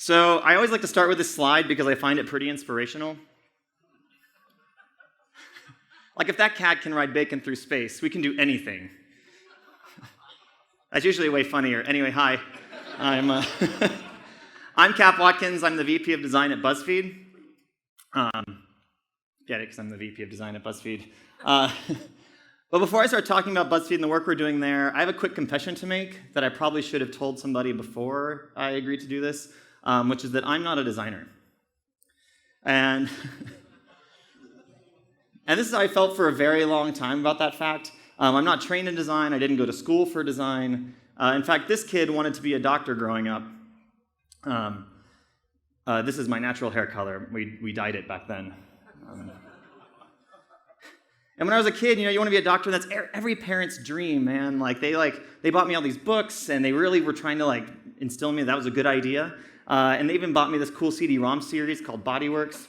So I always like to start with this slide because I find it pretty inspirational. Like if that cat can ride bacon through space, we can do anything. That's usually way funnier. Anyway, hi. I'm Cap Watkins. I'm the VP of Design at BuzzFeed. Get it, because I'm the VP of Design at BuzzFeed. But before I start talking about BuzzFeed and the work we're doing there, I have a quick confession to make that I probably should have told somebody before I agreed to do this, which is that I'm not a designer. And this is how I felt for a very long time about that fact. I'm not trained in design. I didn't go to school for design. In fact, this kid wanted to be a doctor growing up. This is my natural hair color. We dyed it back then. And when I was a kid, you want to be a doctor. That's every parent's dream, man. They bought me all these books, and they really were trying to instill in me that was a good idea. And they even bought me this cool CD-ROM series called Bodyworks.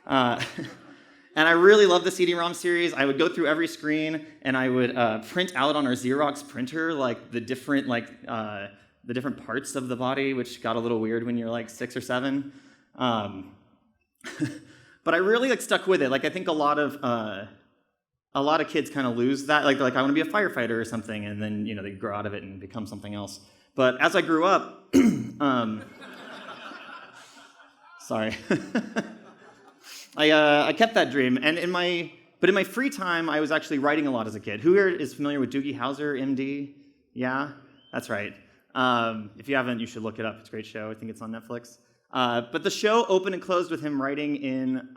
And I really loved the CD-ROM series. I would go through every screen, and I would print out on our Xerox printer the different parts of the body, which got a little weird when you're 6 or 7. But I really stuck with it. I think a lot of kids kind of lose that. I want to be a firefighter or something, and then they grow out of it and become something else. But as I grew up, sorry. I kept that dream, and in my free time, I was actually writing a lot as a kid. Who here is familiar with Doogie Howser, MD? Yeah, that's right. If you haven't, you should look it up. It's a great show. I think it's on Netflix. But the show opened and closed with him writing in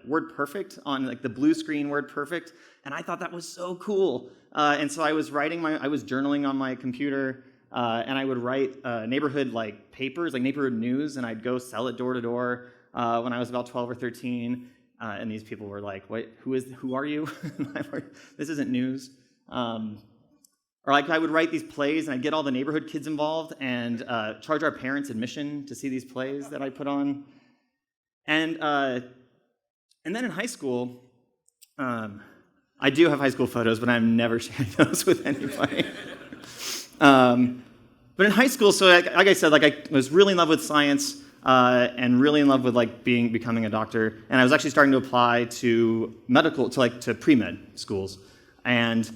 WordPerfect on the blue screen WordPerfect, and I thought that was so cool. And so I was journaling on my computer, and I would write neighborhood papers, neighborhood news, and I'd go sell it door to door. When I was about 12 or 13, and these people were like, "What? Who are you? This isn't news." Or I would write these plays, and I'd get all the neighborhood kids involved and charge our parents admission to see these plays that I put on. And then in high school, I do have high school photos, but I'm never sharing those with anybody. But in high school, so like I said, I was really in love with science. And really in love with becoming a doctor, and I was actually starting to apply to pre-med schools, and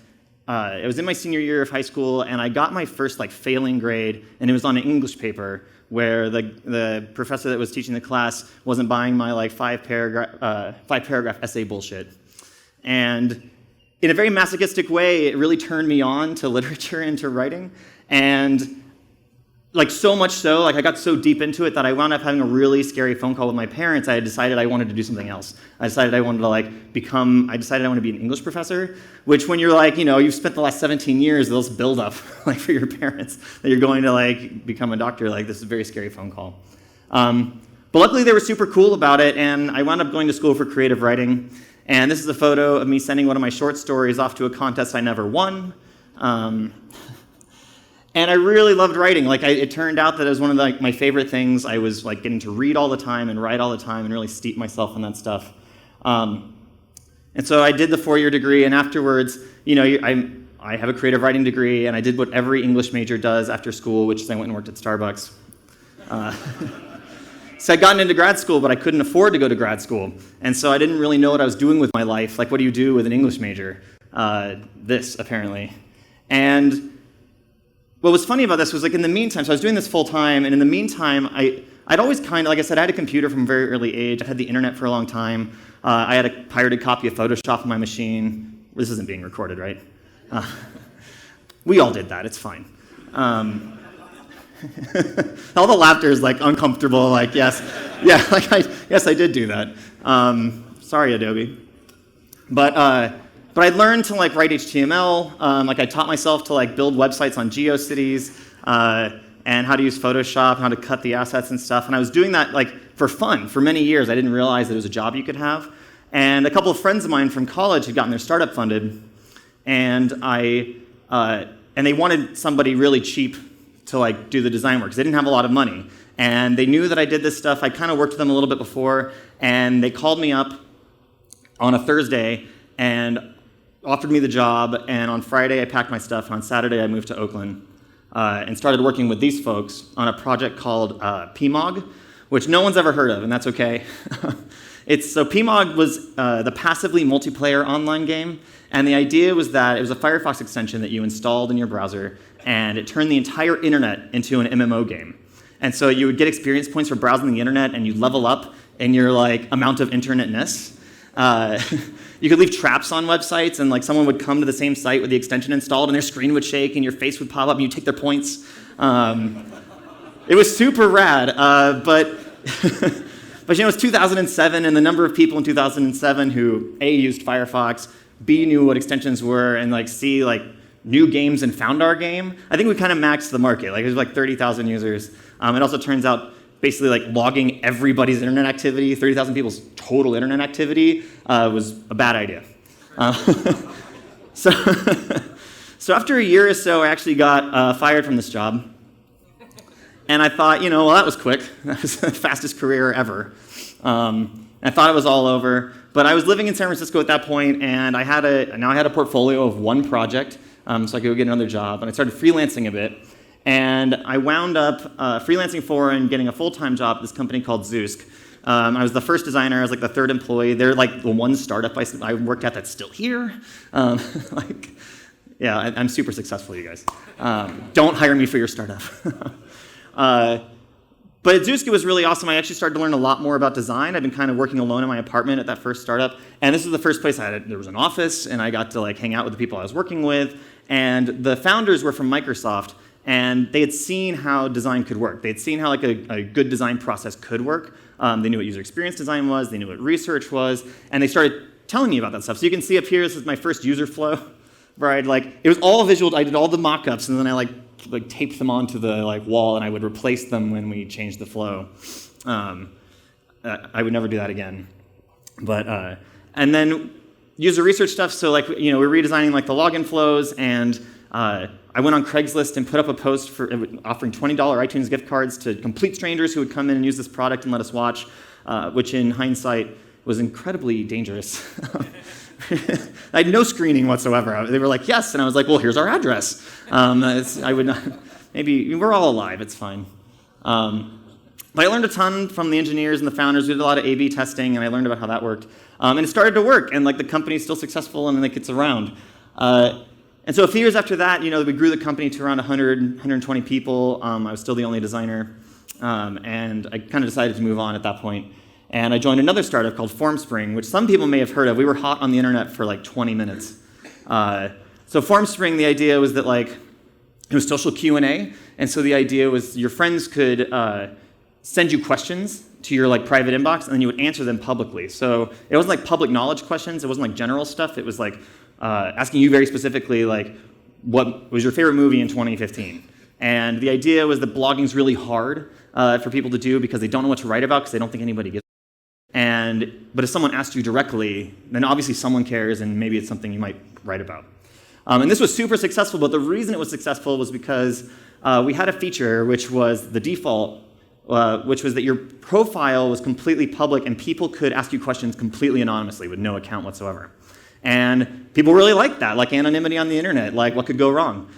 it was in my senior year of high school, and I got my first failing grade, and it was on an English paper where the professor that was teaching the class wasn't buying my five paragraph essay bullshit, and in a very masochistic way, it really turned me on to literature and to writing, and so much so, I got so deep into it that I wound up having a really scary phone call with my parents. I had decided I wanted to do something else. I decided I wanted to be an English professor, which when you're you've spent the last 17 years, those build up for your parents that you're going to become a doctor. This is a very scary phone call. But luckily they were super cool about it, and I wound up going to school for creative writing. And this is a photo of me sending one of my short stories off to a contest I never won. And I really loved writing. It turned out that it was one of my favorite things. I was getting to read all the time and write all the time and really steep myself in that stuff. And so I did the 4-year degree, and afterwards, I have a creative writing degree, and I did what every English major does after school, which is I went and worked at Starbucks. So I'd gotten into grad school, but I couldn't afford to go to grad school. And so I didn't really know what I was doing with my life. What do you do with an English major? This, apparently. And what was funny about this was in the meantime, so I was doing this full time, and in the meantime, I'd always I said, I had a computer from a very early age. I had the internet for a long time. I had a pirated copy of Photoshop on my machine. This isn't being recorded, right? We all did that. It's fine. All the laughter is uncomfortable. Yes, yeah, yes, I did do that. Sorry, Adobe. But I learned to write HTML. I taught myself to build websites on GeoCities and how to use Photoshop, and how to cut the assets and stuff. And I was doing that for fun for many years. I didn't realize that it was a job you could have. And a couple of friends of mine from college had gotten their startup funded, and they wanted somebody really cheap to do the design work because they didn't have a lot of money. And they knew that I did this stuff. I kind of worked with them a little bit before, and they called me up on a Thursday and offered me the job, and on Friday I packed my stuff, and on Saturday I moved to Oakland and started working with these folks on a project called PMOG, which no one's ever heard of, and that's okay. So PMOG was the passively multiplayer online game, and the idea was that it was a Firefox extension that you installed in your browser, and it turned the entire internet into an MMO game. And so you would get experience points for browsing the internet, and you'd level up in your amount of internetness. You could leave traps on websites, and someone would come to the same site with the extension installed, and their screen would shake, and your face would pop up, and you'd take their points. It was super rad, but but it was 2007, and the number of people in 2007 who A, used Firefox, B, knew what extensions were, and C, new games and found our game, I think we kind of maxed the market. It was 30,000 users. It also turns out basically logging everybody's internet activity, 30,000 people's total internet activity, was a bad idea. So after a year or so, I actually got fired from this job. And I thought, well, that was quick. That was the fastest career ever. I thought it was all over. But I was living in San Francisco at that point, and I had a portfolio of one project, so I could go get another job. And I started freelancing a bit. And I wound up freelancing for and getting a full-time job at this company called Zeusk. I was the first designer. I was the third employee. They're the one startup I worked at that's still here. Yeah, I'm super successful, you guys. Don't hire me for your startup. But at Zeusk, it was really awesome. I actually started to learn a lot more about design. I'd been kind of working alone in my apartment at that first startup. And this was the first place there was an office, and I got to hang out with the people I was working with. And the founders were from Microsoft, and they had seen how design could work. They had seen how a good design process could work. They knew what user experience design was. They knew what research was. And they started telling me about that stuff. So you can see up here, this is my first user flow, where it was all visual. I did all the mock-ups, and then I taped them onto the wall, and I would replace them when we changed the flow. I would never do that again. But and then user research stuff. So we're redesigning the login flows, and I went on Craigslist and put up a post for offering $20 iTunes gift cards to complete strangers who would come in and use this product and let us watch, which in hindsight was incredibly dangerous. I had no screening whatsoever. They were like, yes, and I was like, well, here's our address. I would not, maybe, we're all alive, it's fine. But I learned a ton from the engineers and the founders. We did a lot of A/B testing, and I learned about how that worked. And it started to work, and the company's still successful, and it's around. And so a few years after that, we grew the company to around 100, 120 people. I was still the only designer, and I kind of decided to move on at that point. And I joined another startup called FormSpring, which some people may have heard of. We were hot on the internet for 20 minutes. So FormSpring, the idea was that it was social Q&A, and so the idea was your friends could send you questions to your private inbox, and then you would answer them publicly. So it wasn't public knowledge questions. It wasn't general stuff. It was asking you very specifically what was your favorite movie in 2015. And the idea was that blogging's really hard for people to do because they don't know what to write about because they don't think anybody gets it. But if someone asked you directly, then obviously someone cares, and maybe it's something you might write about. And this was super successful, but the reason it was successful was because we had a feature which was the default, which was that your profile was completely public and people could ask you questions completely anonymously with no account whatsoever. And people really liked that, anonymity on the internet, what could go wrong?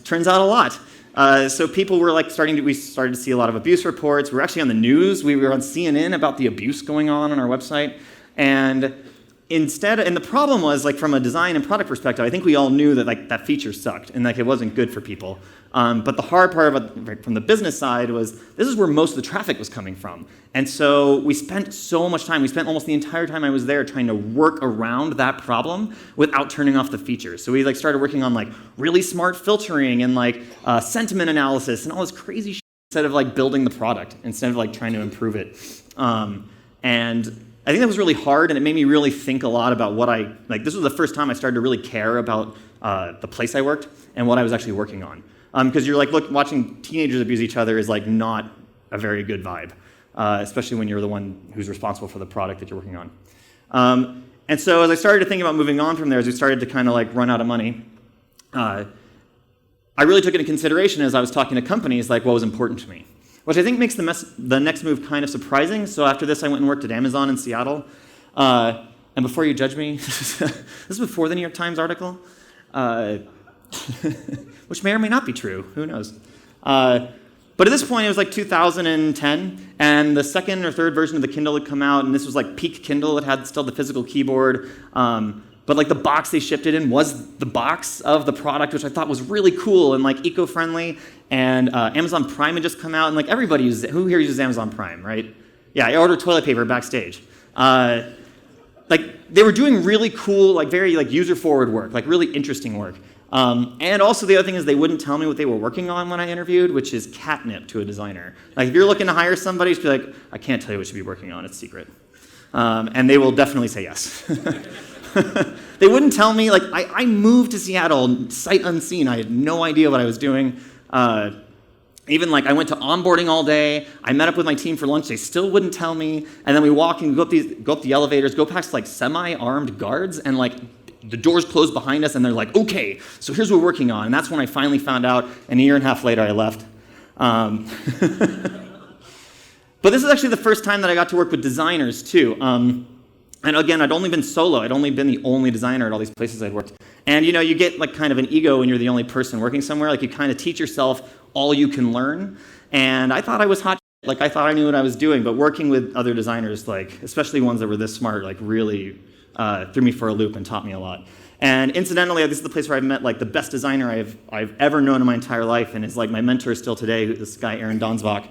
Turns out a lot. So people were we started to see a lot of abuse reports. We were actually on the news. We were on CNN about the abuse going on our website. And the problem was from a design and product perspective, I think we all knew that that feature sucked and it wasn't good for people. But the hard part of it from the business side was this is where most of the traffic was coming from. And so we spent so much time. We spent almost the entire time I was there trying to work around that problem without turning off the features. So we started working on really smart filtering and sentiment analysis and all this crazy shit instead of building the product, instead of trying to improve it. And I think that was really hard, and it made me really think a lot about what this was the first time I started to really care about the place I worked and what I was actually working on. Because you're watching teenagers abuse each other is not a very good vibe, especially when you're the one who's responsible for the product that you're working on. And so as I started to think about moving on from there, as we started to kind of run out of money, I really took into consideration as I was talking to companies what was important to me, which I think makes the next move kind of surprising. So after this, I went and worked at Amazon in Seattle. And before you judge me, this is before the New York Times article, which may or may not be true. Who knows? But at this point, it was like 2010, and the second or third version of the Kindle had come out, and this was like peak Kindle. It had still the physical keyboard, but like the box they shipped it in was the box of the product, which I thought was really cool and like eco-friendly. And Amazon Prime had just come out, and like everybody uses it. Who here uses Amazon Prime, right? Yeah, I ordered toilet paper backstage. Like they were doing really cool, like very like user-forward work, like really interesting work. And also the other thing is they wouldn't tell me what they were working on when I interviewed, which is catnip to a designer. Like if you're looking to hire somebody, just be like, I can't tell you what you should be working on, it's secret. And they will definitely say yes. They wouldn't tell me, like I moved to Seattle sight unseen. I had no idea what I was doing. Even like I went to onboarding all day. I met up with my team for lunch. They still wouldn't tell me. And then we walk and go up the elevators, go past like semi-armed guards, and like the doors closed behind us, and they're like, okay, so here's what we're working on. And that's when I finally found out, and a year and a half later, I left. But this is actually the first time that I got to work with designers, too. And again, I'd only been solo. I'd only been the only designer at all these places I'd worked. And you know, you get like kind of an ego when you're the only person working somewhere. Like you kind of teach yourself all you can learn. And I thought I was hot. Like I thought I knew what I was doing. But working with other designers, like especially ones that were this smart, like really threw me for a loop and taught me a lot. And incidentally, this is the place where I've met like the best designer I've ever known in my entire life, and is like my mentor still today, this guy Aaron Donsbach.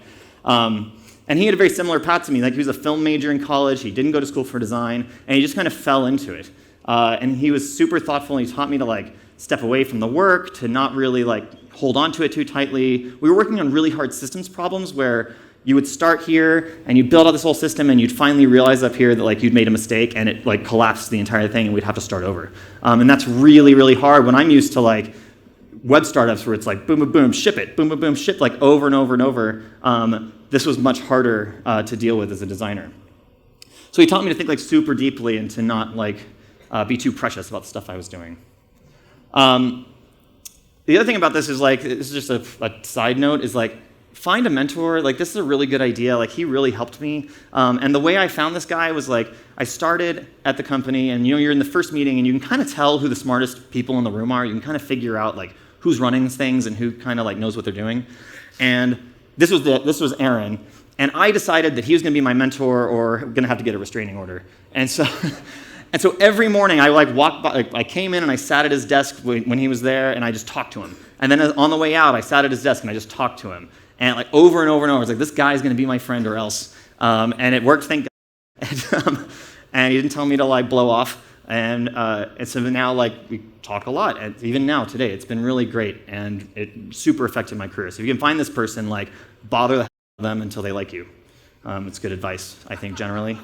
And he had a very similar path to me. Like he was a film major in college, he didn't go to school for design, and he just kind of fell into it. And he was super thoughtful, and he taught me to like step away from the work, to not really like hold on to it too tightly. We were working on really hard systems problems where you would start here and you'd build out this whole system, and you'd finally realize up here that like you'd made a mistake and it like collapsed the entire thing, and we'd have to start over. And that's really, really hard when I'm used to like web startups where it's like boom, boom, boom, ship it, boom, boom, boom, ship, like over and over and over. This was much harder to deal with as a designer. So he taught me to think like super deeply and to not like be too precious about the stuff I was doing. The other thing about this is like, this is just a side note, is like, find a mentor. Like this is a really good idea. Like he really helped me. And the way I found this guy was like, I started at the company, and you know, you're in the first meeting and you can kind of tell who the smartest people in the room are. You can kind of figure out like who's running things and who kind of like knows what they're doing. And this was Aaron. And I decided that he was going to be my mentor or going to have to get a restraining order. And so every morning I like walked by, like, I came in and I sat at his desk when he was there, and I just talked to him. And then on the way out, I sat at his desk and I just talked to him. And like over and over and over, I was like, this guy's going to be my friend or else. And it worked, thank God. And he didn't tell me to like blow off. And so now like we talk a lot. And even now, today, it's been really great. And it super affected my career. So if you can find this person, like bother the hell out of them until they like you. It's good advice, I think, generally.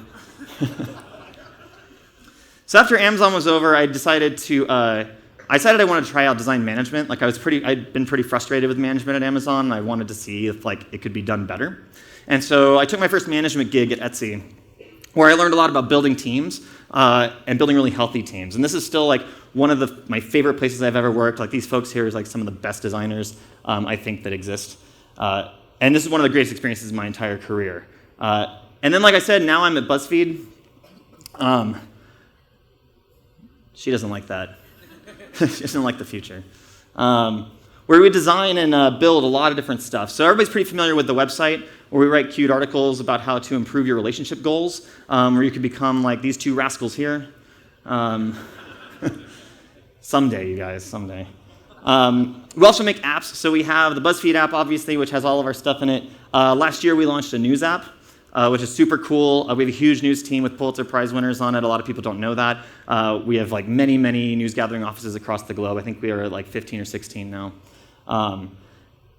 So after Amazon was over, I decided I wanted to try out design management. Like I'd been pretty frustrated with management at Amazon. And I wanted to see if like it could be done better. And so I took my first management gig at Etsy, where I learned a lot about building teams and building really healthy teams. And this is still like one of my favorite places I've ever worked. Like these folks here is like some of the best designers I think that exist. And this is one of the greatest experiences of my entire career. And then, like I said, now I'm at BuzzFeed. She doesn't like that. She doesn't like the future. Where we design and build a lot of different stuff. So everybody's pretty familiar with the website, where we write cute articles about how to improve your relationship goals, where you could become like these two rascals here. Someday, you guys, someday. We also make apps. So we have the BuzzFeed app, obviously, which has all of our stuff in it. Last year, we launched a news app, which is super cool. We have a huge news team with Pulitzer Prize winners on it. A lot of people don't know that. We have like many, many news gathering offices across the globe. I think we are at like 15 or 16 now. And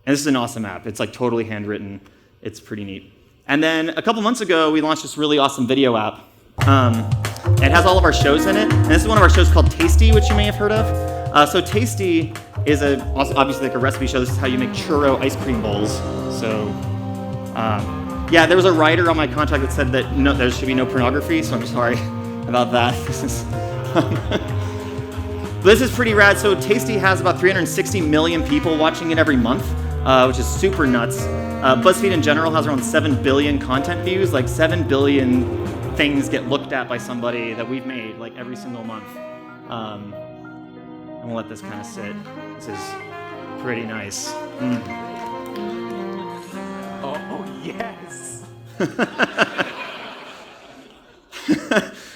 this is an awesome app. It's like totally handwritten. It's pretty neat. And then a couple months ago, we launched this really awesome video app. It has all of our shows in it. And this is one of our shows called Tasty, which you may have heard of. So Tasty is obviously like a recipe show. This is how you make churro ice cream bowls. So yeah, there was a writer on my contract that said that no, there should be no pornography, so I'm sorry about that. This is pretty rad. So Tasty has about 360 million people watching it every month, which is super nuts. BuzzFeed in general has around 7 billion content views. Like 7 billion things get looked at by somebody that we've made like every single month. I'm gonna let this kind of sit. This is pretty nice. Yes.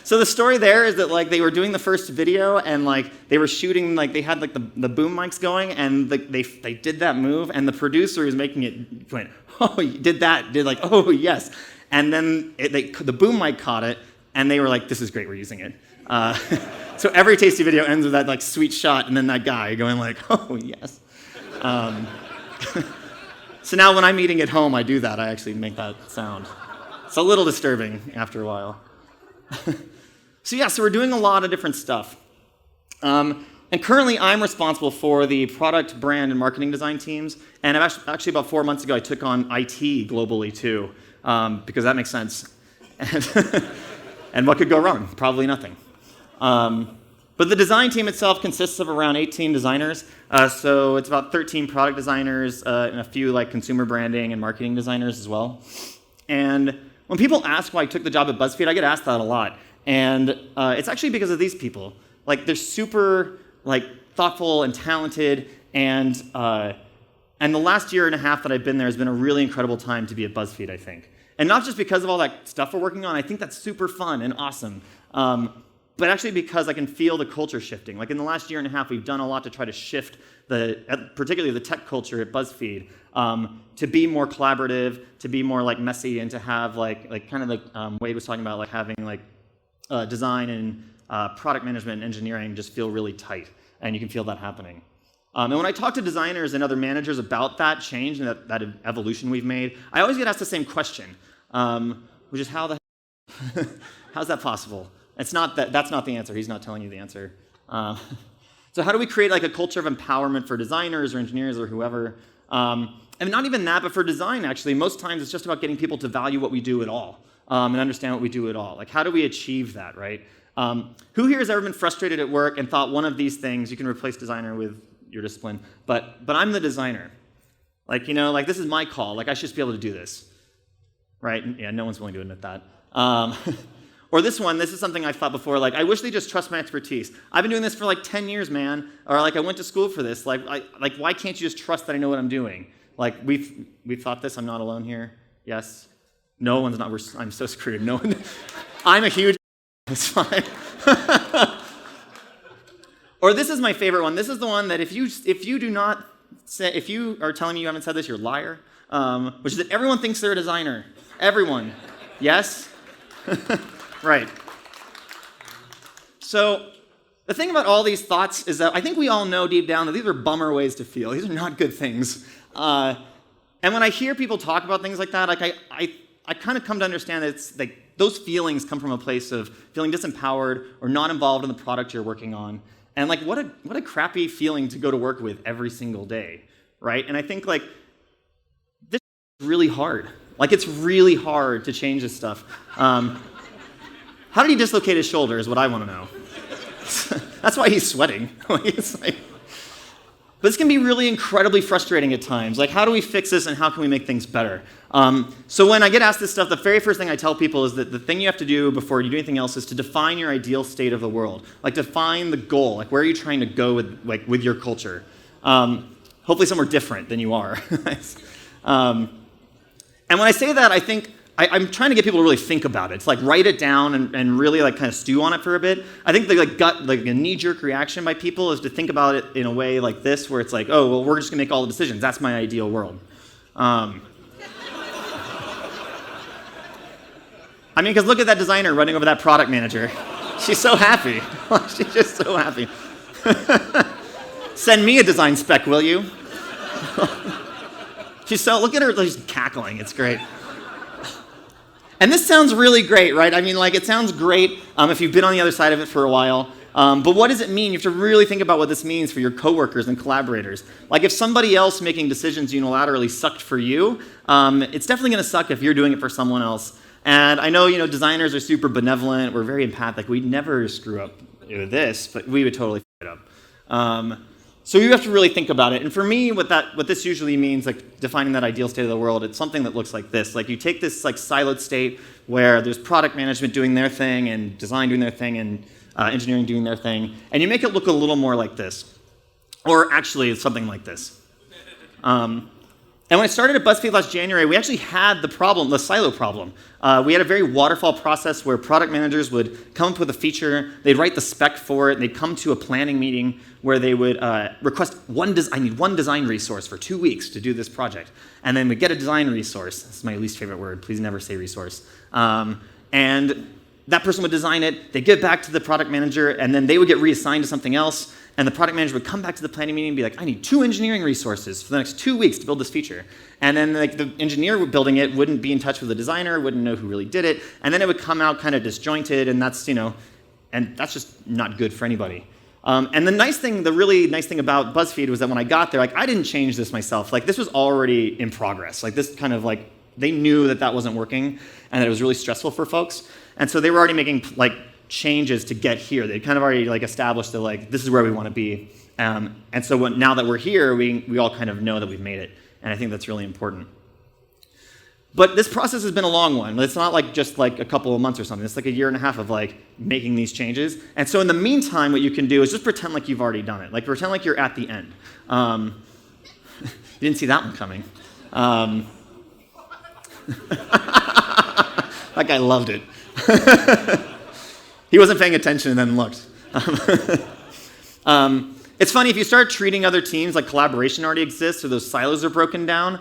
So the story there is that like they were doing the first video and like they were shooting, like they had like the boom mics going, and they did that move, and the producer who was making it went, oh, you did that, did like, oh yes, and then the boom mic caught it, and they were like, this is great, we're using it. So every Tasty video ends with that like sweet shot, and then that guy going like, oh yes. So now when I'm eating at home, I do that. I actually make that sound. It's a little disturbing after a while. So we're doing a lot of different stuff. And currently I'm responsible for the product, brand, and marketing design teams. And I've actually about 4 months ago, I took on IT globally too, because that makes sense. And what could go wrong? Probably nothing. But the design team itself consists of around 18 designers. So it's about 13 product designers and a few like consumer branding and marketing designers as well. And when people ask why I took the job at BuzzFeed, I get asked that a lot. And it's actually because of these people. Like they're super like thoughtful and talented, and the last year and a half that I've been there has been a really incredible time to be at BuzzFeed, I think. And not just because of all that stuff we're working on. I think that's super fun and awesome. But actually because I can feel the culture shifting. Like in the last year and a half, we've done a lot to try to shift particularly the tech culture at BuzzFeed, to be more collaborative, to be more like messy, and to have like kind of like Wade was talking about, like having like design and product management and engineering just feel really tight, and you can feel that happening. And when I talk to designers and other managers about that change and that evolution we've made, I always get asked the same question, which is how's that possible? That's not the answer. He's not telling you the answer. So how do we create like a culture of empowerment for designers or engineers or whoever? And not even that, but for design, actually, most times it's just about getting people to value what we do at all, and understand what we do at all. Like, how do we achieve that, right? Who here has ever been frustrated at work and thought one of these things, you can replace designer with your discipline, but I'm the designer. Like, like this is my call. Like, I should just be able to do this, right? Yeah, no one's willing to admit that. Or this is something I've thought before, like, I wish they just trust my expertise. I've been doing this for like 10 years, man. Or like, I went to school for this. Like, why can't you just trust that I know what I'm doing? Like, we've thought this. I'm not alone here. Yes. No one's not. I'm so screwed. No one. I'm a huge. It's fine. Or this is my favorite one. This is the one that if you do not say, if you are telling me you haven't said this, you're a liar. Which is that everyone thinks they're a designer. Everyone. Yes? Right. So the thing about all these thoughts is that I think we all know deep down that these are bummer ways to feel. These are not good things. And when I hear people talk about things like that, like I kind of come to understand that it's like those feelings come from a place of feeling disempowered or not involved in the product you're working on. And like what a crappy feeling to go to work with every single day, right? And I think like this is really hard. Like it's really hard to change this stuff. How did he dislocate his shoulder is what I want to know. That's why he's sweating. But this can be really incredibly frustrating at times. Like, how do we fix this and how can we make things better? So when I get asked this stuff, the very first thing I tell people is that the thing you have to do before you do anything else is to define your ideal state of the world. Like, define the goal. Like, where are you trying to go with your culture? Hopefully somewhere different than you are. And when I say that, I think I'm trying to get people to really think about it. It's like write it down and really like kind of stew on it for a bit. I think the a knee-jerk reaction by people is to think about it in a way like this, where it's like, oh, well, we're just gonna make all the decisions. That's my ideal world. I mean, because look at that designer running over that product manager. She's so happy. She's just so happy. Send me a design spec, will you? Look at her, she's cackling. It's great. And this sounds really great, right? I mean, like, it sounds great if you've been on the other side of it for a while. But what does it mean? You have to really think about what this means for your coworkers and collaborators. Like, if somebody else making decisions unilaterally sucked for you, it's definitely going to suck if you're doing it for someone else. And I know, designers are super benevolent. We're very empathic. We'd never screw up with this, but we would totally f it up. So you have to really think about it. And for me, what this usually means, like defining that ideal state of the world, it's something that looks like this. Like you take this like siloed state where there's product management doing their thing and design doing their thing and engineering doing their thing, and you make it look a little more like this. Or actually, it's something like this. And when I started at BuzzFeed last January, we actually had the problem, the silo problem. We had a very waterfall process where product managers would come up with a feature, they'd write the spec for it, and they'd come to a planning meeting where they would request I need one design resource for 2 weeks to do this project. And then we'd get a design resource. This is my least favorite word. Please never say resource. And that person would design it, they'd give it back to the product manager, and then they would get reassigned to something else, and the product manager would come back to the planning meeting and be like, I need 2 engineering resources for the next 2 weeks to build this feature. And then the engineer building it wouldn't be in touch with the designer, wouldn't know who really did it, and then it would come out kind of disjointed, and that's just not good for anybody. And the really nice thing about BuzzFeed was that when I got there, I didn't change this myself. This was already in progress. This kind of they knew that wasn't working, and that it was really stressful for folks. And so they were already making changes to get here. They kind of already established that this is where we want to be. And so now that we're here, we all kind of know that we've made it. And I think that's really important. But this process has been a long one. It's not just a couple of months or something. It's a year and a half of making these changes. And so in the meantime, what you can do is just pretend like you've already done it. Pretend like you're at the end. You didn't see that one coming. That guy loved it. He wasn't paying attention and then looked. It's funny, if you start treating other teams like collaboration already exists or those silos are broken down,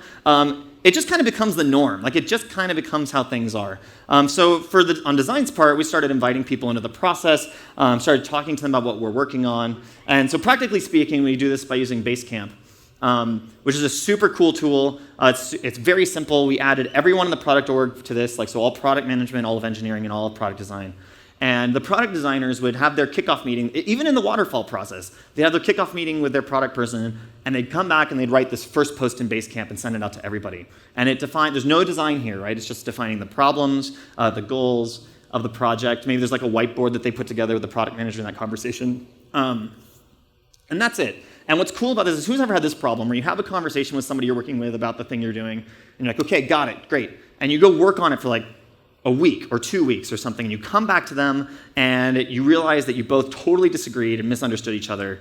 it just kind of becomes the norm. It just kind of becomes how things are. So on design's part, we started inviting people into the process, started talking to them about what we're working on. And so practically speaking, we do this by using Basecamp, which is a super cool tool. It's very simple. We added everyone in the product org to this, so all product management, all of engineering, and all of product design. And the product designers would have their kickoff meeting, even in the waterfall process. They'd have their kickoff meeting with their product person, and they'd come back and they'd write this first post in Basecamp and send it out to everybody. And there's no design here, right? It's just defining the problems, the goals of the project. Maybe there's a whiteboard that they put together with the product manager in that conversation. And that's it. And what's cool about this is who's ever had this problem where you have a conversation with somebody you're working with about the thing you're doing, and you're like, okay, got it, great. And you go work on it for a week or 2 weeks or something, and you come back to them, and you realize that you both totally disagreed and misunderstood each other,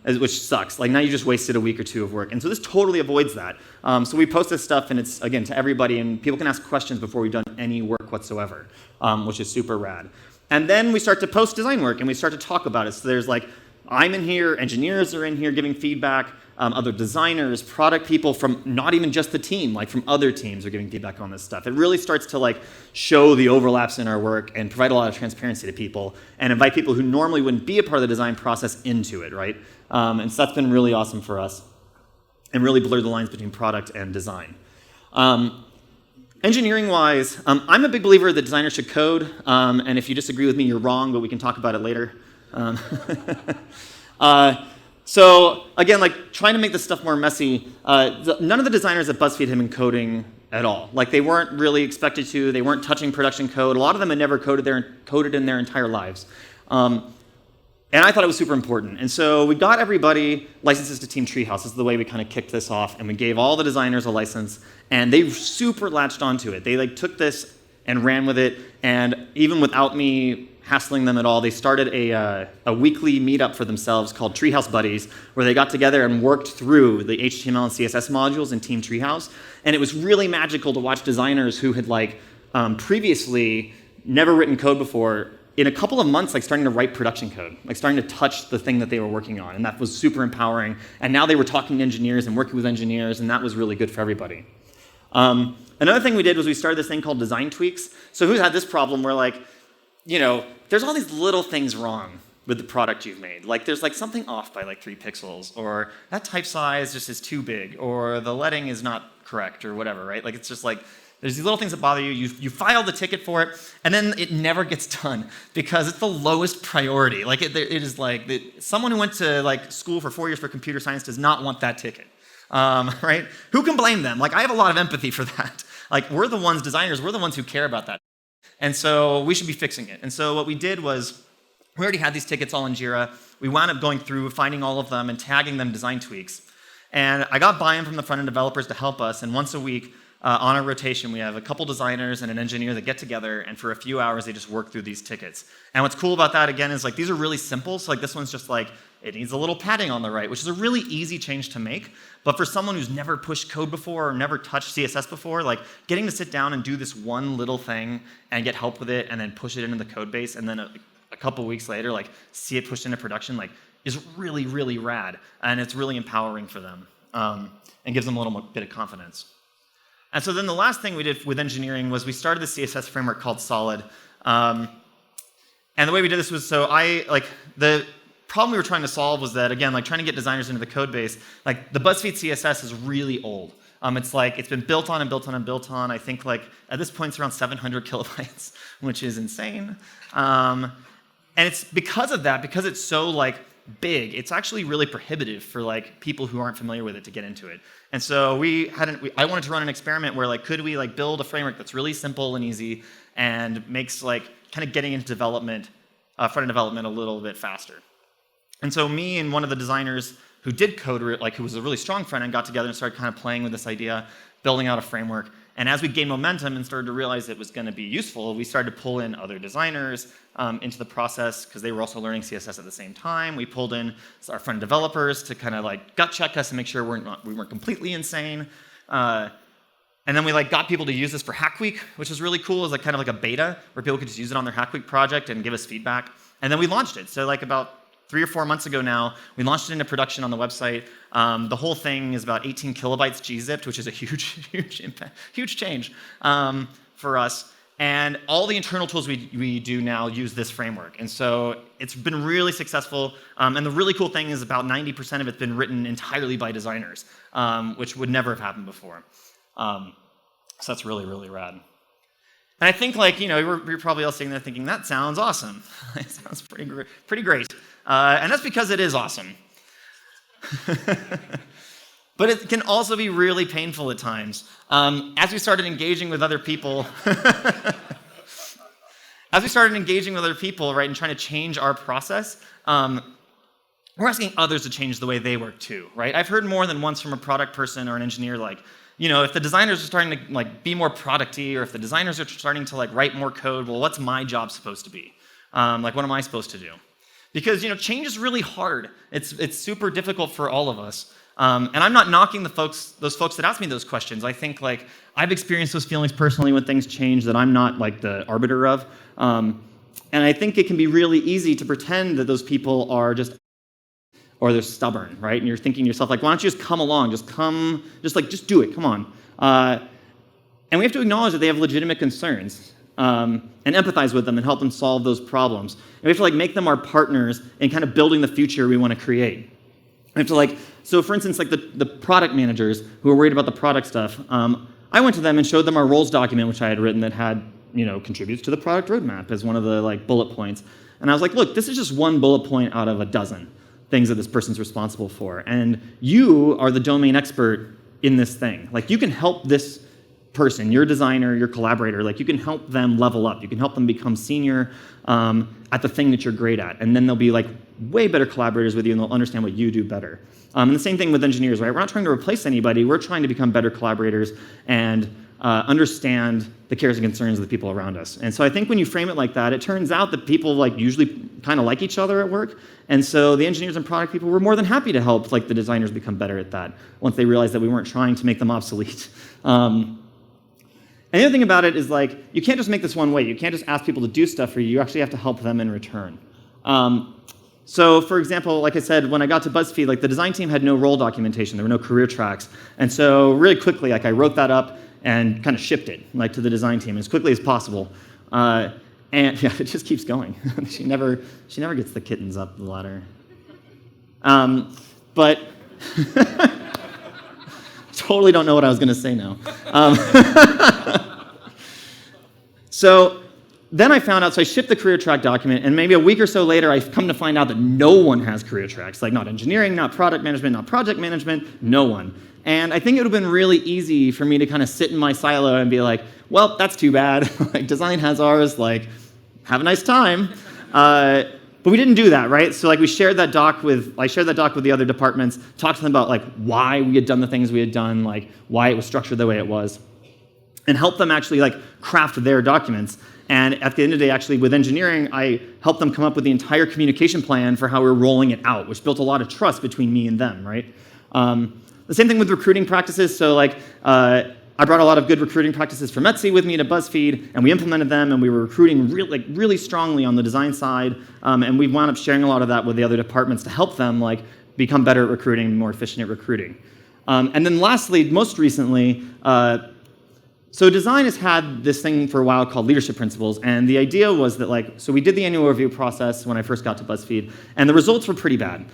which sucks. Now you just wasted a week or 2 of work. And so this totally avoids that. So we post this stuff, and it's, again, to everybody, and people can ask questions before we've done any work whatsoever, which is super rad. And then we start to post design work, and we start to talk about it. So there's I'm in here, engineers are in here giving feedback, other designers, product people from not even just the team, from other teams are giving feedback on this stuff. It really starts to show the overlaps in our work and provide a lot of transparency to people and invite people who normally wouldn't be a part of the design process into it, right? And so that's been really awesome for us and really blurred the lines between product and design. Engineering-wise, I'm a big believer that designers should code, and if you disagree with me, you're wrong, but we can talk about it later. So again, trying to make this stuff more messy, none of the designers at BuzzFeed had been coding at all. They weren't really expected to. They weren't touching production code. A lot of them had never coded in their entire lives. And I thought it was super important. And so we got everybody licenses to Team Treehouse. This is the way we kind of kicked this off. And we gave all the designers a license. And they super latched onto it. They took this and ran with it. And even without me hassling them at all, they started a weekly meetup for themselves called Treehouse Buddies, where they got together and worked through the HTML and CSS modules in Team Treehouse. And it was really magical to watch designers who had previously never written code before, in a couple of months, starting to write production code, starting to touch the thing that they were working on. And that was super empowering. And now they were talking to engineers and working with engineers, and that was really good for everybody. Another thing we did was we started this thing called design tweaks. So who's had this problem where there's all these little things wrong with the product you've made. There's something off by 3 pixels, or that type size just is too big, or the leading is not correct, or whatever, right? It's just there's these little things that bother you. You file the ticket for it, and then it never gets done because it's the lowest priority. It is someone who went to school for 4 years for computer science does not want that ticket, right? Who can blame them? I have a lot of empathy for that. We're the ones, designers, we're the ones who care about that. And so we should be fixing it. And so what we did was, we already had these tickets all in Jira. We wound up going through, finding all of them, and tagging them design tweaks. And I got buy-in from the front-end developers to help us, and once a week, on a rotation, we have a couple designers and an engineer that get together, and for a few hours, they just work through these tickets. And what's cool about that, again, is these are really simple. So this one's just it needs a little padding on the right, which is a really easy change to make. But for someone who's never pushed code before or never touched CSS before, like getting to sit down and do this one little thing and get help with it and then push it into the code base and then a couple weeks later, like see it pushed into production, like is really, really rad. And it's really empowering for them and gives them a little bit of confidence. And so then the last thing we did with engineering was we started the CSS framework called Solid. And the way we did this was, the problem we were trying to solve was that, again, like trying to get designers into the code base, like the BuzzFeed CSS is really old. It's been built on and built on and built on. I think like at this point it's around 700 kilobytes, which is insane. And it's because of that, because it's so like big, it's actually really prohibitive for like people who aren't familiar with it to get into it. And so I wanted to run an experiment where like could we like build a framework that's really simple and easy and makes like kind of getting into development, front-end development a little bit faster. And so me and one of the designers who did code, like who was a really strong front-end, got together and started kind of playing with this idea, building out a framework. And as we gained momentum and started to realize it was going to be useful, we started to pull in other designers into the process because they were also learning CSS at the same time. We pulled in our front-end developers to kind of like gut check us and make sure we weren't completely insane. And then we like got people to use this for Hack Week, which is really cool. It was like kind of like a beta where people could just use it on their Hack Week project and give us feedback. And then we launched it. So like about 3 or 4 months ago now, we launched it into production on the website. The whole thing is about 18 kilobytes gzipped, which is a huge impact, huge change for us. And all the internal tools we do now use this framework. And so it's been really successful. And the really cool thing is about 90% of it's been written entirely by designers, which would never have happened before. So that's really, really rad. And I think, like, you're probably all sitting there thinking, that sounds awesome. It sounds pretty great. And that's because it is awesome. But it can also be really painful at times. As we started engaging with other people, right, and trying to change our process, we're asking others to change the way they work too, right? I've heard more than once from a product person or an engineer, like, if the designers are starting to like be more producty, or if the designers are starting to like write more code, well, what's my job supposed to be? Like, what am I supposed to do? Because change is really hard. It's super difficult for all of us. And I'm not knocking those folks that ask me those questions. I think like I've experienced those feelings personally when things change that I'm not like the arbiter of. And I think it can be really easy to pretend that those people are just, or they're stubborn, right? And you're thinking to yourself, like, why don't you just come along? Just do it, come on. And we have to acknowledge that they have legitimate concerns and empathize with them and help them solve those problems. And we have to like make them our partners in kind of building the future we want to create. We have to so for instance, like the product managers who are worried about the product stuff, I went to them and showed them our roles document, which I had written that had, contributes to the product roadmap as one of the like bullet points. And I was like, look, this is just one bullet point out of a dozen things that this person's responsible for. And you are the domain expert in this thing. Like, you can help this person, your designer, your collaborator, like you can help them level up. You can help them become senior at the thing that you're great at. And then they'll be like way better collaborators with you and they'll understand what you do better. And the same thing with engineers, right? We're not trying to replace anybody. We're trying to become better collaborators and understand the cares and concerns of the people around us. And so I think when you frame it like that, it turns out that people like usually kind of like each other at work. And so the engineers and product people were more than happy to help like the designers become better at that once they realized that we weren't trying to make them obsolete. And the other thing about it is like, you can't just make this one way. You can't just ask people to do stuff for you. You actually have to help them in return. So for example, like I said, when I got to BuzzFeed, like the design team had no role documentation. There were no career tracks. And so really quickly, like I wrote that up and kind of shipped it like to the design team as quickly as possible. And yeah, it just keeps going. She never gets the kittens up the ladder. But totally don't know what I was going to say now. So then I found out, so I shipped the career track document, and maybe a week or so later, I've come to find out that no one has career tracks, like not engineering, not product management, not project management, no one. And I think it would have been really easy for me to kind of sit in my silo and be like, well, that's too bad. Like, design has ours, like, have a nice time. But we didn't do that, right? So like I shared that doc with the other departments, talked to them about like why we had done the things we had done, like why it was structured the way it was. and help them actually like craft their documents. And at the end of the day, actually, with engineering, I helped them come up with the entire communication plan for how we were rolling it out, which built a lot of trust between me and them, right? The same thing with recruiting practices. So like, I brought a lot of good recruiting practices from Etsy with me to BuzzFeed, and we implemented them, and we were recruiting really strongly on the design side, and we wound up sharing a lot of that with the other departments to help them like become better at recruiting, more efficient at recruiting. And then lastly, most recently, so design has had this thing for a while called leadership principles, and the idea was that so we did the annual review process when I first got to BuzzFeed, and the results were pretty bad.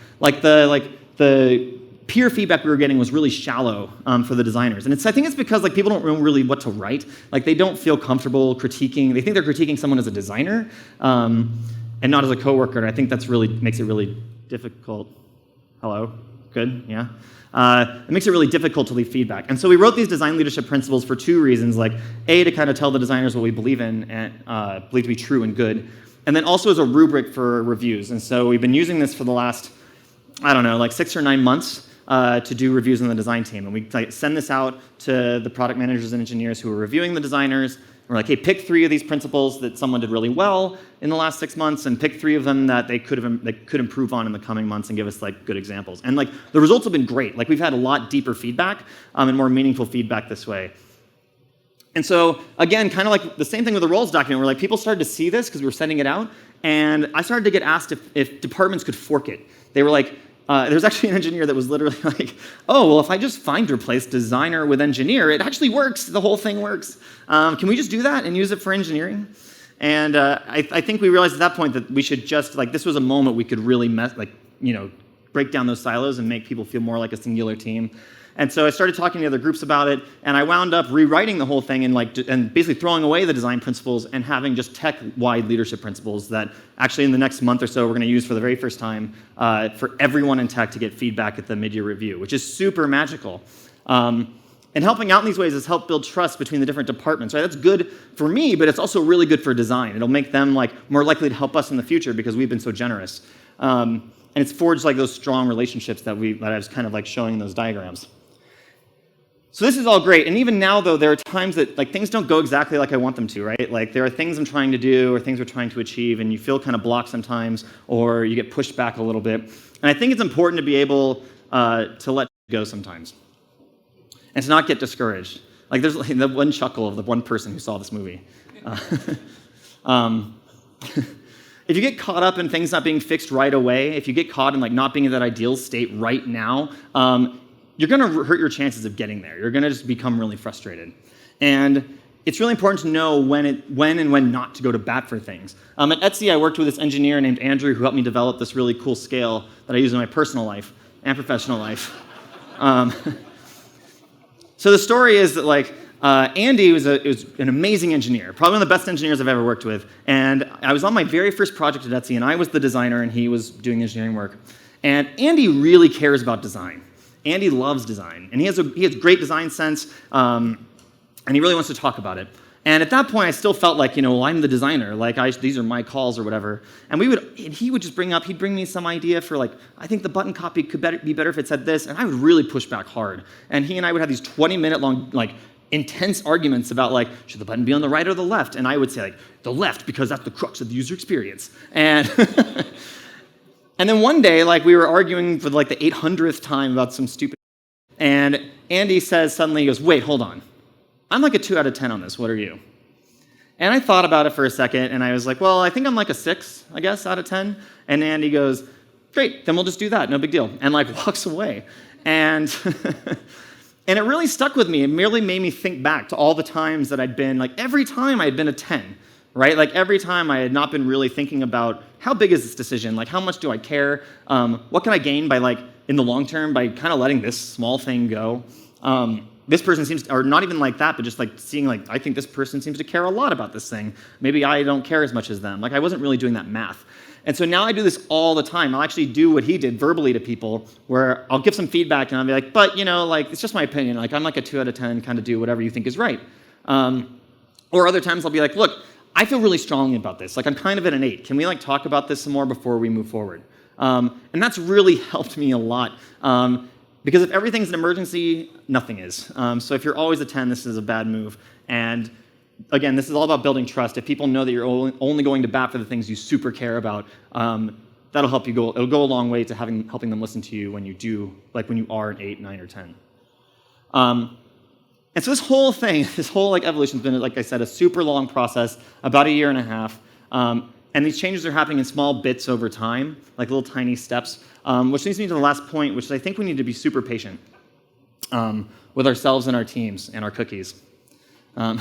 The peer feedback we were getting was really shallow for the designers, and I think it's because people don't know really what to write. They don't feel comfortable critiquing. They think they're critiquing someone as a designer and not as a coworker. And I think that's really makes it really difficult. Hello, good, yeah. It makes it really difficult to leave feedback. And so we wrote these design leadership principles for two reasons: A, to kind of tell the designers what we believe in and believe to be true and good, and then also as a rubric for reviews. And so we've been using this for the last, 6 or 9 months. To do reviews on the design team. And we send this out to the product managers and engineers who are reviewing the designers. We're like, hey, pick 3 of these principles that someone did really well in the last 6 months, and pick 3 of them that they could improve on in the coming months, and give us good examples. And the results have been great. We've had a lot deeper feedback and more meaningful feedback this way. And so again, kind of the same thing with the roles document, where people started to see this because we were sending it out, and I started to get asked if departments could fork it. They were like, there's actually an engineer that was literally like, oh, well, if I just find replace designer with engineer, it actually works. The whole thing works. Can we just do that and use it for engineering? And I think we realized at that point that we should just, this was a moment we could really break down those silos and make people feel more like a singular team. And so I started talking to other groups about it, and I wound up rewriting the whole thing and basically throwing away the design principles and having just tech-wide leadership principles that actually in the next month or so we're going to use for the very first time for everyone in tech to get feedback at the mid-year review, which is super magical. And helping out in these ways has helped build trust between the different departments. Right? That's good for me, but it's also really good for design. It'll make them more likely to help us in the future because we've been so generous. And it's forged those strong relationships that I was kind of showing in those diagrams. So this is all great, and even now, though, there are times that things don't go exactly like I want them to, right? There are things I'm trying to do or things we're trying to achieve, and you feel kind of blocked sometimes, or you get pushed back a little bit. And I think it's important to be able to let go sometimes, and to not get discouraged. There's the one chuckle of the one person who saw this movie. If you get caught up in things not being fixed right away, if you get caught in not being in that ideal state right now, you're going to hurt your chances of getting there. You're going to just become really frustrated. And it's really important to know when and when not to go to bat for things. At Etsy, I worked with this engineer named Andrew who helped me develop this really cool scale that I use in my personal life and professional life. So the story is that Andy was an amazing engineer, probably one of the best engineers I've ever worked with. And I was on my very first project at Etsy, and I was the designer, and he was doing engineering work. And Andy really cares about design. Andy loves design, and he has great design sense, and he really wants to talk about it. And at that point, I still felt I'm the designer, these are my calls or whatever. And he would just he'd bring me some idea for I think the button copy could be better if it said this, and I would really push back hard. And he and I would have these 20-minute long, intense arguments about should the button be on the right or the left? And I would say the left because that's the crux of the user experience. And And then one day, we were arguing for the 800th time about some stupid, and Andy says suddenly, he goes, wait, hold on. I'm a 2 out of 10 on this. What are you? And I thought about it for a second, and I was like, well, I think I'm a 6, I guess, out of 10. And Andy goes, great, then we'll just do that. No big deal. And walks away. And and it really stuck with me. It merely made me think back to all the times that I'd been, every time I had been a 10. Right? Every time I had not been really thinking about how big is this decision? How much do I care? What can I gain by in the long term by kind of letting this small thing go? This person seems, or not even that, but just seeing I think this person seems to care a lot about this thing. Maybe I don't care as much as them. I wasn't really doing that math. And so now I do this all the time. I'll actually do what he did verbally to people, where I'll give some feedback and I'll be but it's just my opinion. I'm a 2 out of 10, kind of do whatever you think is right. Or other times I'll be look, I feel really strongly about this. I'm kind of at an 8. Can we talk about this some more before we move forward? And that's really helped me a lot. Because if everything's an emergency, nothing is. So if you're always a 10, this is a bad move. And again, this is all about building trust. If people know that you're only going to bat for the things you super care about, that'll help you go. It'll go a long way to helping them listen to you when you are an 8, 9, or 10. And so this whole thing, this whole evolution has been, like I said, a super long process, about a year and a half. And these changes are happening in small bits over time, like little tiny steps, which leads me to the last point, which is I think we need to be super patient with ourselves and our teams and our cookies. I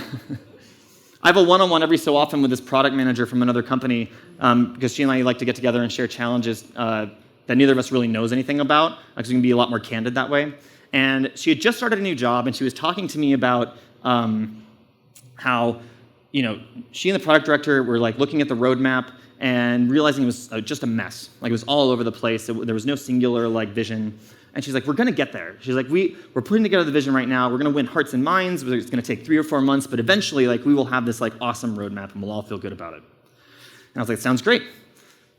have a one-on-one every so often with this product manager from another company because she and I like to get together and share challenges that neither of us really knows anything about, because we can be a lot more candid that way. And she had just started a new job, and she was talking to me about how she and the product director were looking at the roadmap and realizing it was just a mess. It was all over the place. There was no singular vision. And she's like, we're going to get there. She's like, we're putting together the vision right now. We're going to win hearts and minds. It's going to take 3 or 4 months, but eventually we will have this awesome roadmap, and we'll all feel good about it. And I was like, sounds great.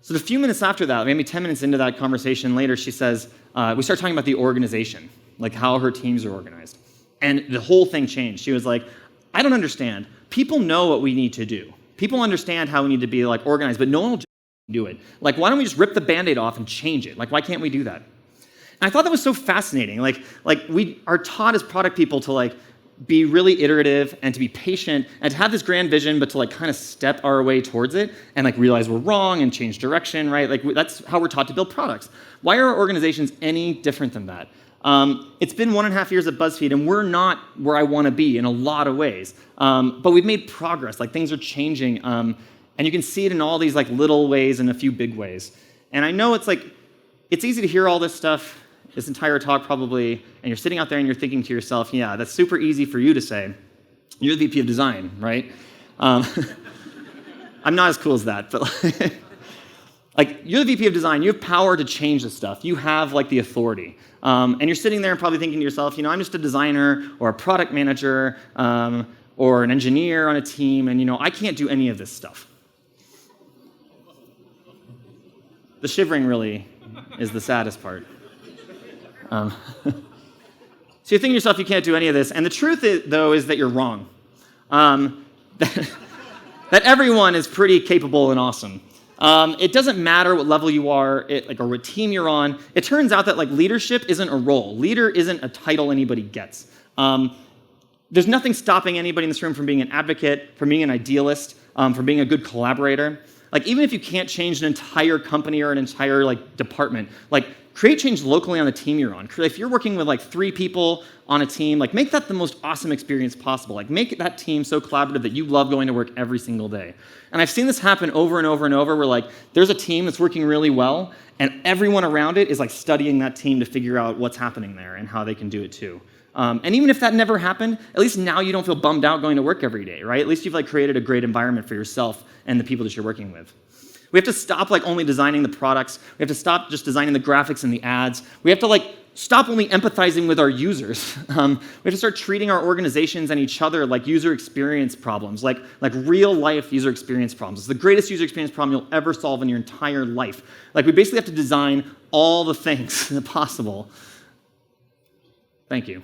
So a few minutes after that, maybe 10 minutes into that conversation later, she says, we start talking about the organization, how her teams are organized. And the whole thing changed. She was like, I don't understand. People know what we need to do. People understand how we need to be organized, but no one will just do it. Why don't we just rip the Band-Aid off and change it? Why can't we do that? And I thought that was so fascinating. We are taught as product people to be really iterative and to be patient and to have this grand vision, but to kind of step our way towards it and realize we're wrong and change direction, right? That's how we're taught to build products. Why are our organizations any different than that? It's been 1.5 years at BuzzFeed, and we're not where I want to be in a lot of ways. But we've made progress. Things are changing, and you can see it in all these little ways and a few big ways. And I know it's easy to hear all this stuff, this entire talk probably, and you're sitting out there and you're thinking to yourself, yeah, that's super easy for you to say. You're the VP of design, right? I'm not as cool as that, but you're the VP of design. You have power to change this stuff. You have the authority. And you're sitting there and probably thinking to yourself, I'm just a designer or a product manager or an engineer on a team, and I can't do any of this stuff. The shivering really is the saddest part. So you're thinking to yourself, you can't do any of this. And the truth is that you're wrong. That everyone is pretty capable and awesome. It doesn't matter what level you are or what team you're on. It turns out that leadership isn't a role. Leader isn't a title anybody gets. There's nothing stopping anybody in this room from being an advocate, from being an idealist, from being a good collaborator. Even if you can't change an entire company or an entire department, create change locally on the team you're on. If you're working with 3 people on a team, make that the most awesome experience possible. Make that team so collaborative that you love going to work every single day. And I've seen this happen over and over and over where there's a team that's working really well and everyone around it is studying that team to figure out what's happening there and how they can do it too. And even if that never happened, at least now you don't feel bummed out going to work every day, right? At least you've created a great environment for yourself and the people that you're working with. We have to stop only designing the products. We have to stop just designing the graphics and the ads. We have to stop only empathizing with our users. We have to start treating our organizations and each other like user experience problems, like real life user experience problems. It's the greatest user experience problem you'll ever solve in your entire life. We basically have to design all the things possible. Thank you.